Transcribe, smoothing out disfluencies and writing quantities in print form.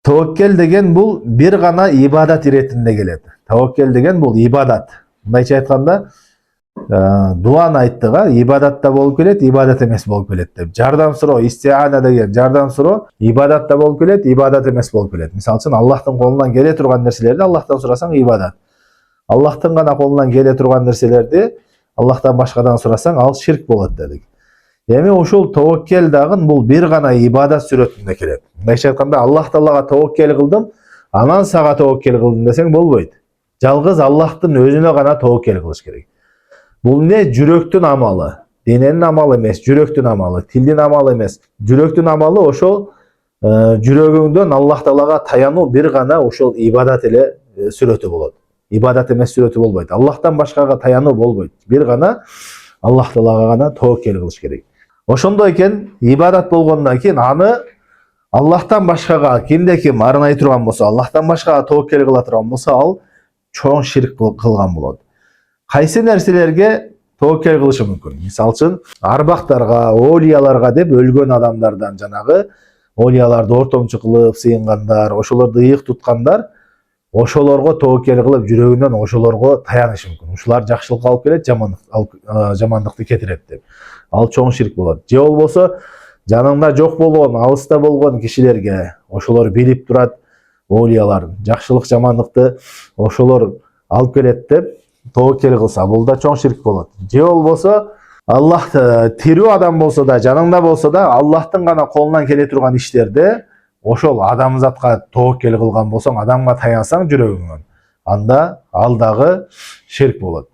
Tawakkel деген бул бир гана ибадат иретинде келет. Tawakkel деген бул ибадат. Мындайча айтканда, дуаны айтты га, ибадатта болуп келет, ибадат эмес болуп келет деп. Жардам суроо, истиана деген жардам суроо, ибадатта болуп келет, ибадат эмес болуп келет. Мисалы үчүн Аллахтын колунан келе турган нерселерди Аллахтан сурасаң ибадат. Аллахтын гана колунан келе турган нерселерди Аллахтан башкадан сурасаң ал ширк болот дедик. Эми ушул таваккел дагы бул бир гана ибадат сүрөтүндө келет. Мындайча айтканда, Аллах Таалага таваккел кылдым, анан сага таваккел кылдым десең болбойт. Жалгыз Аллахтын өзүнө гана таваккел кылыш керек. Бул не жүрөктүн амалы, дененин амалы эмес, жүрөктүн амалы, тилдин амалы эмес. Жүрөктүн амалы ошол жүрөгүңдөн Аллах Таалага таянуу бир гана ошол ибадат эле сүрөтү болот. Ибадат эмес сүрөтү болбойт. Аллахтан башкага таянуу болбойт. Бир гана Аллах Таалага гана таваккел кылыш керек. Ошондой экен, ибадат болгондон кийин аны Аллахтан башкага кимде ким арнай турган болсо, Аллахтан башкага таваккел кыла турган болсо, ал чоң ширк кылган болот. Кайсы нерселерге таваккел кылышы мүмкүн? Мисалы үчүн, арбактарга, олияларга деп өлгөн адамдардан жанагы олияларды ортомчу кылып сыйынгандар, ошолорду ыйык туткандар, ошолорго таваккел кылып жүрөгүнөн ошолорго таянышы мүмкүн. Ушулар жакшылыкка алып келет, жамандыкты кетирет деп. Ал чоң ширк болот. Же болбосо жаныңда жок болгон, алыста болгон кишилерге, ошолор билип турат, олиялар жакшылык жамандыкты ошолор алып келет деп таваккел кылса, бул да чоң ширк болот. Же болбосо Аллах тирүү адам болсо да, жаныңда болсо да, Аллахтын гана колунан келе турган иштерде ошол адамзатка таваккел кылган болсоң, адамга таянсаң жүрөгүңөн, анда ал дагы ширк болот.